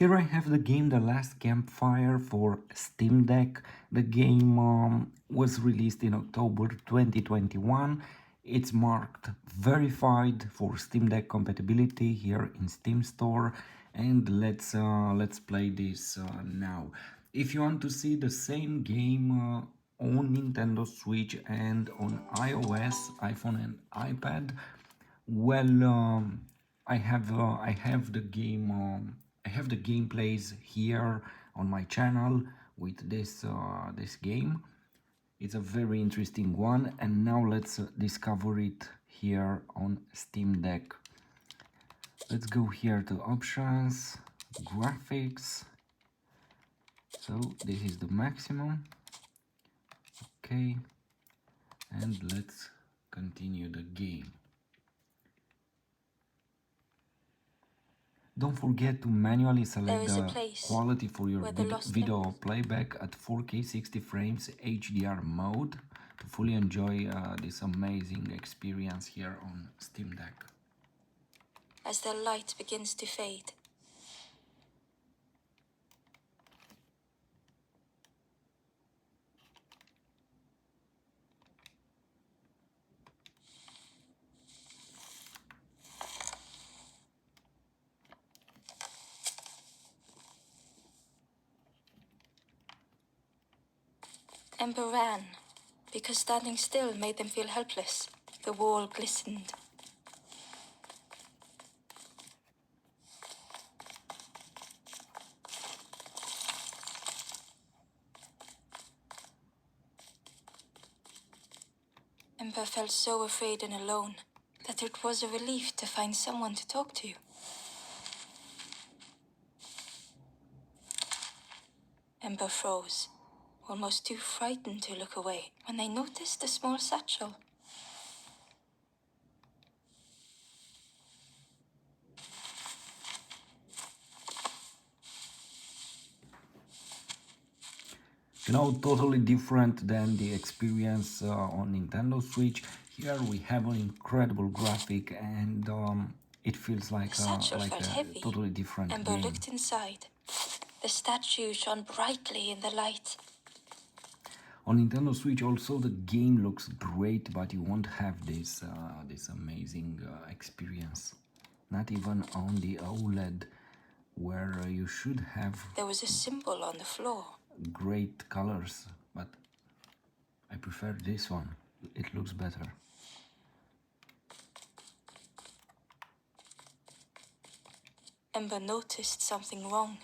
Here I have the game The Last Campfire for Steam Deck. The game was released in October 2021. It's marked verified for Steam Deck compatibility here in Steam Store, and let's play this now. If you want to see the same game on Nintendo Switch and on iOS, iPhone and iPad, well, I have the game. I have the gameplays here on my channel with this game. It's a very interesting one, and now let's discover it here on Steam Deck. Let's go here to options, graphics. So this is the maximum. Okay, and let's continue the game. Don't forget to manually select the quality for your video playback at 4K 60 frames HDR mode to fully enjoy this amazing experience here on Steam Deck. As the light begins to fade, Ember ran, because standing still made them feel helpless. The wall glistened. Ember felt so afraid and alone that it was a relief to find someone to talk to. Ember froze, almost too frightened to look away, when they noticed a small satchel. You know, totally different than the experience on Nintendo Switch. Here we have an incredible graphic, and it feels like a totally different Ember game. looked inside. The statue shone brightly in the light. On Nintendo Switch also the game looks great, but you won't have this this amazing experience. Not even on the OLED, where you should have There was a symbol on the floor. great colors, but I prefer this one. It looks better. Ember noticed something wrong.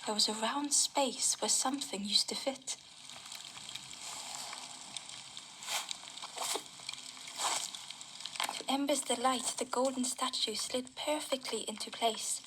There was a round space where something used to fit. To Ember's delight, the golden statue slid perfectly into place.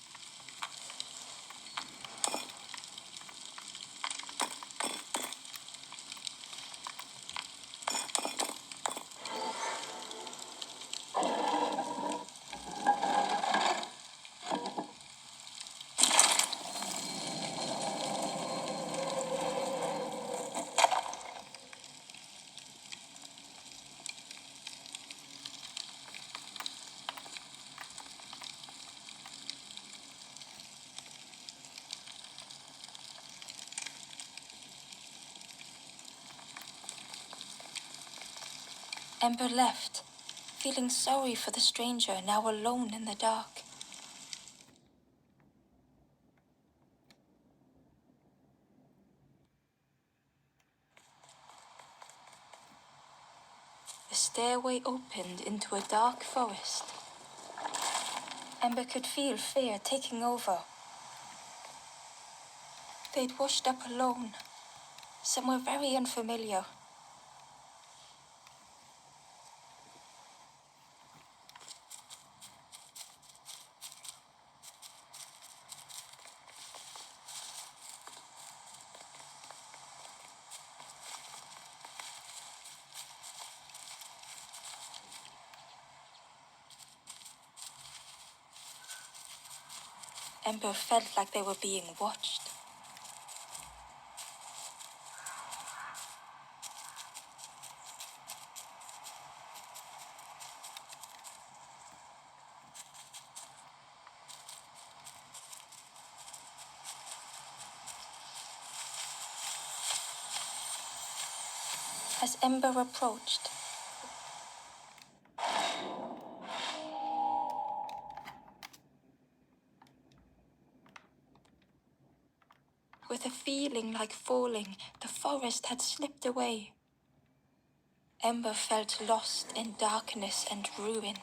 Ember left, feeling sorry for the stranger now alone in the dark. The stairway opened into a dark forest. Ember could feel fear taking over. They'd washed up alone, somewhere very unfamiliar. Ember felt like they were being watched. As Ember approached, with a feeling like falling, the forest had slipped away. Ember felt lost in darkness and ruin.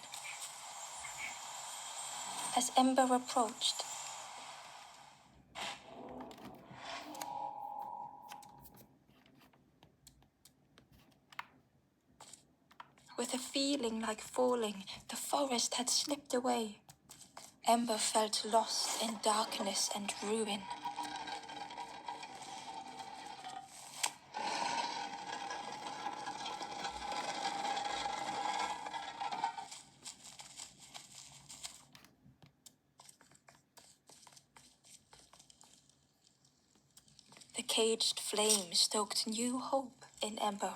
As Ember approached, with a feeling like falling, the forest had slipped away. Ember felt lost in darkness and ruin. The caged flame stoked new hope in Ember.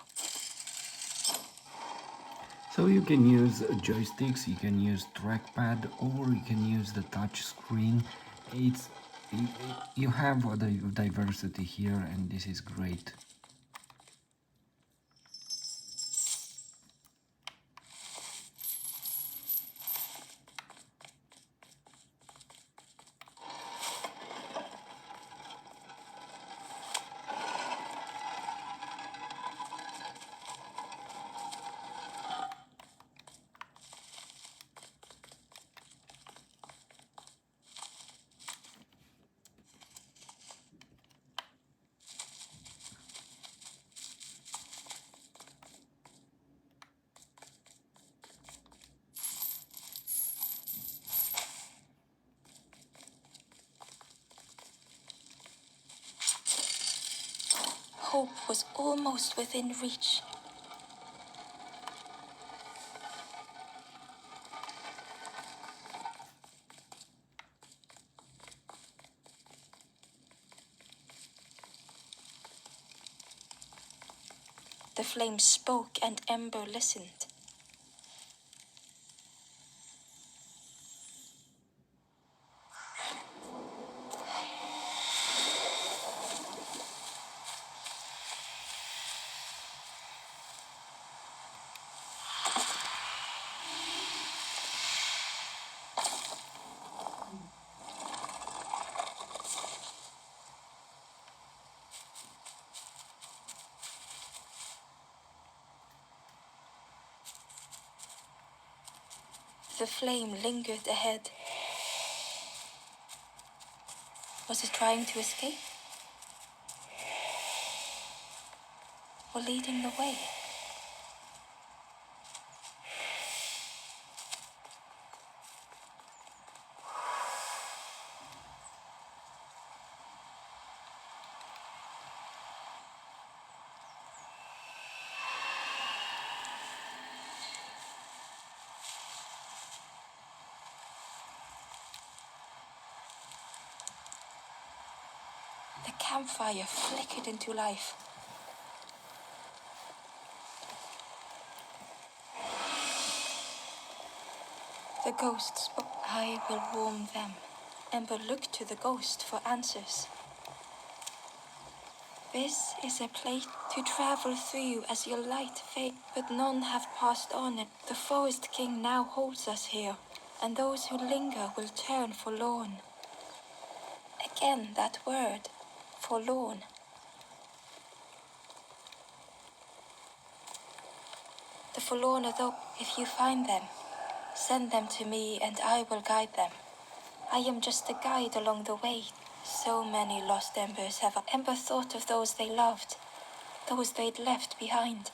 So you can use joysticks, you can use trackpad, or you can use the touch screen. It's you have a diversity here, and this is great. Hope was almost within reach. The flame spoke and Ember listened. The flame lingered ahead. Was it trying to escape? Or leading the way? The campfire flickered into life. The ghost spoke. I will warm them. Ember looked to the ghost for answers. This is a place to travel through as your light fades, but none have passed on it. The Forest King now holds us here, and those who linger will turn forlorn. Again that word, forlorn. The forlorn are those, if you find them, send them to me and I will guide them. I am just a guide along the way. So many lost embers have Ember thought of those they loved, those they'd left behind.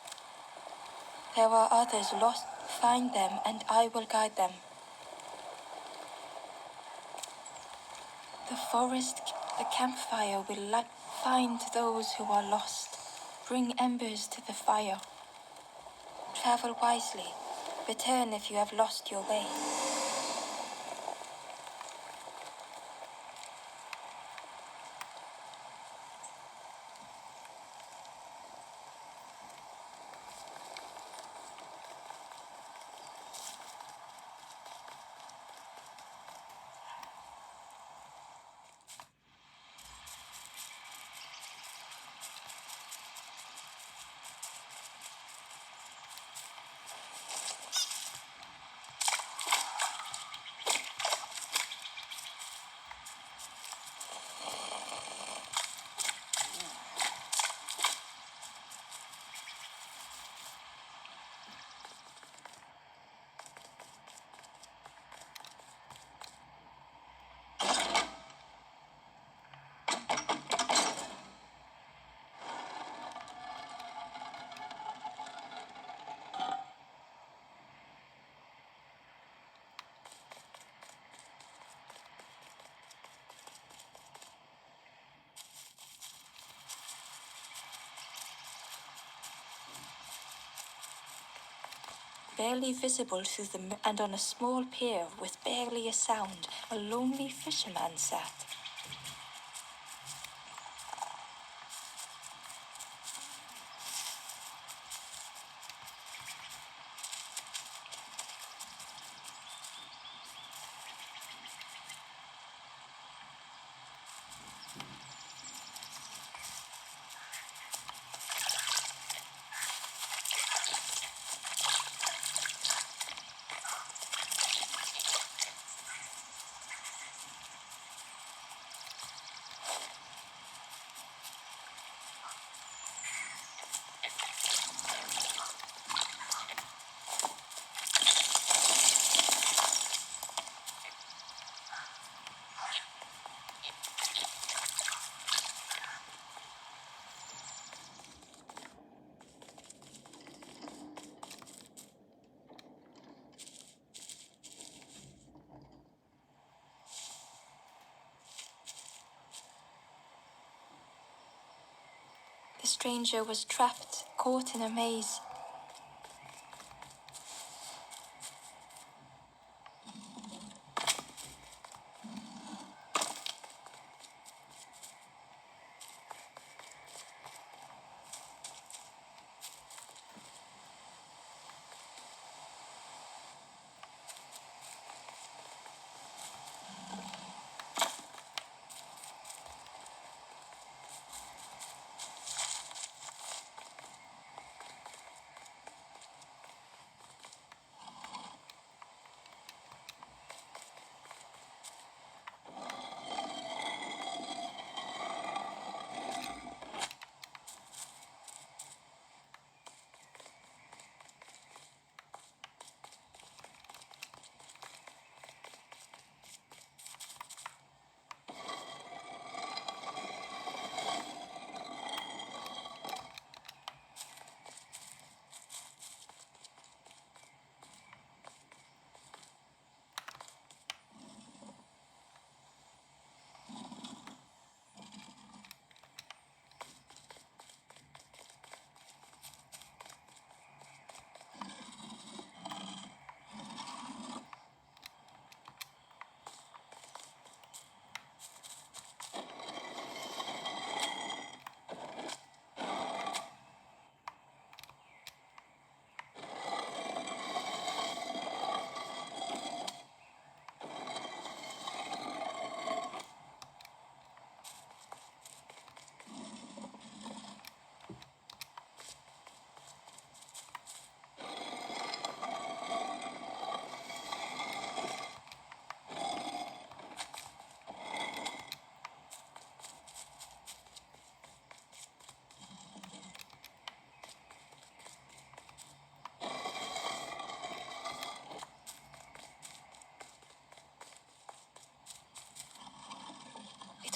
There are others lost. Find them and I will guide them. The forest, the campfire will find those who are lost. Bring embers to the fire. Travel wisely. Return if you have lost your way. barely visible through and on a small pier with barely a sound, a lonely fisherman sat. The stranger was trapped, caught in a maze.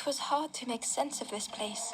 It was hard to make sense of this place.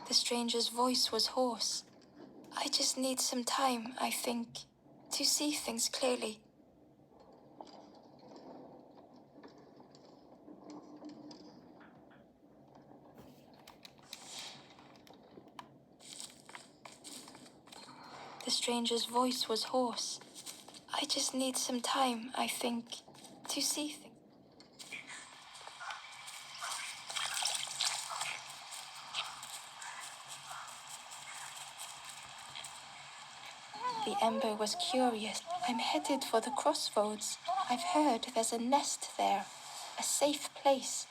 The stranger's voice was hoarse. I just need some time, I think, to see things clearly. The stranger's voice was hoarse. I just need some time, I think, to see things. The Ember was curious. I'm headed for the crossroads. I've heard there's a nest there, a safe place.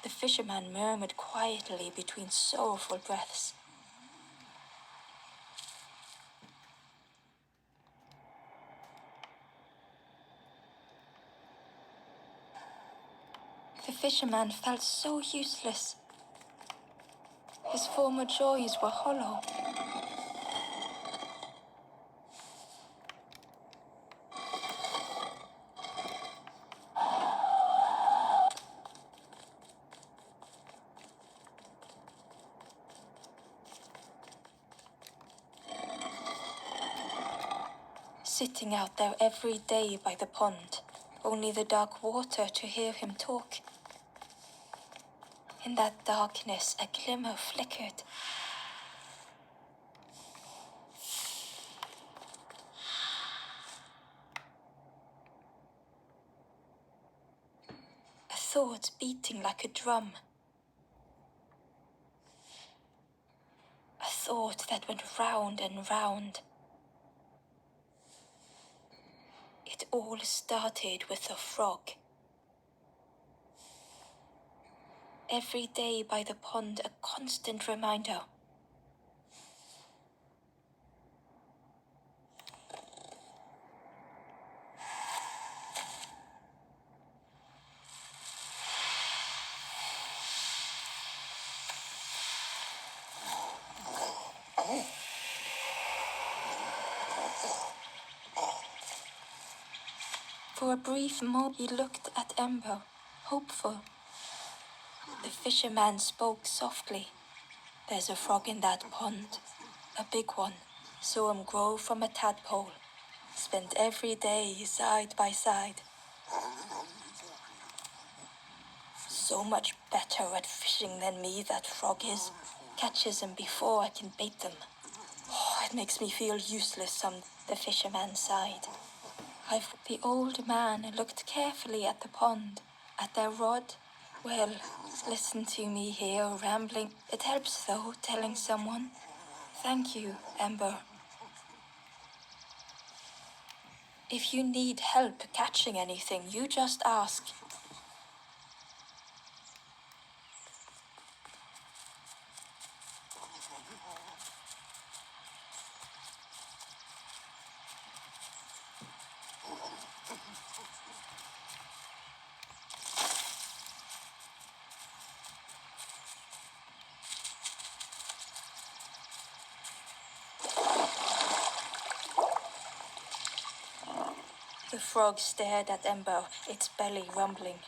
The fisherman murmured quietly between sorrowful breaths. The fisherman felt so useless. His former joys were hollow. Sitting out there every day by the pond, only the dark water to hear him talk. In that darkness, a glimmer flickered. A thought beating like a drum. A thought that went round and round. It all started with a frog. Every day by the pond, a constant reminder. For a brief moment, he looked at Ember, hopeful. The fisherman spoke softly. There's a frog in that pond, a big one. Saw him grow from a tadpole. Spent every day side by side. So much better at fishing than me, that frog is. Catches them before I can bait them. Oh, it makes me feel useless, the fisherman sighed. The old man looked carefully at the pond, at their rod. Well, listen to me here, rambling. It helps, though, telling someone. Thank you, Ember. If you need help catching anything, you just ask. The frog stared at Ember, its belly rumbling.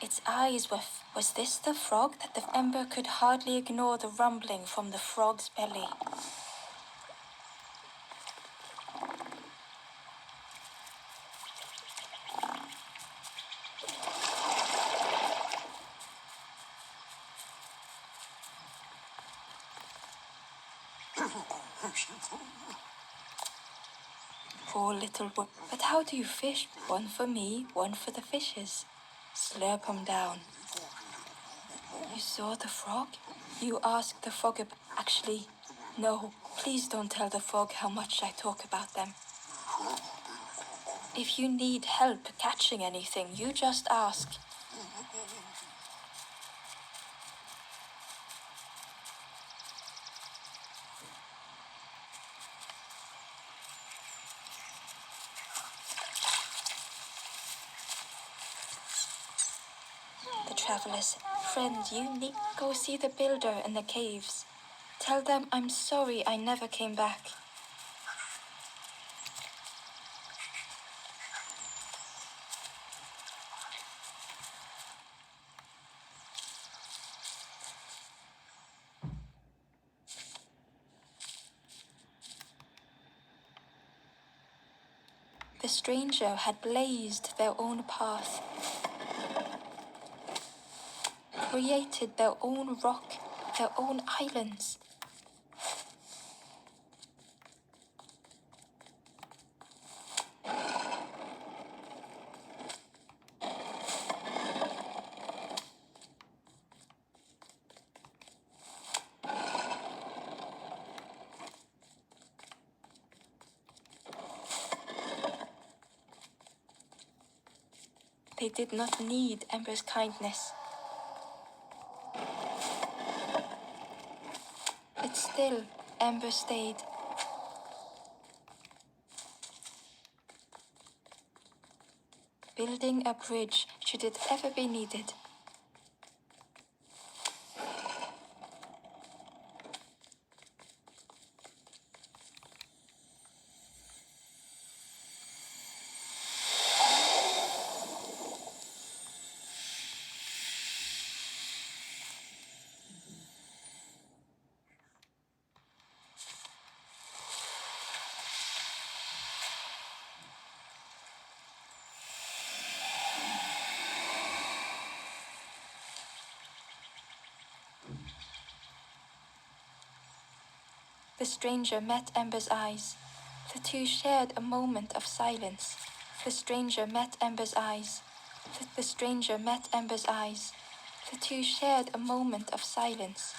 Its eyes were... Was this the frog? That the Ember could hardly ignore the rumbling from the frog's belly. Poor little boy. But how do you fish? One for me, one for the fishes. Slurp 'em down. You saw the frog? You asked the frog Actually, no. Please don't tell the frog how much I talk about them. If you need help catching anything, you just ask. The traveler said, Friend, you need go see the builder in the caves. Tell them I'm sorry I never came back. The stranger had blazed their own path, created their own rock, their own islands. They did not need Ember's kindness. But still, Ember stayed. Building a bridge should it ever be needed. The stranger met Ember's eyes. The two shared a moment of silence. The stranger met Ember's eyes. The stranger met Ember's eyes. The two shared a moment of silence.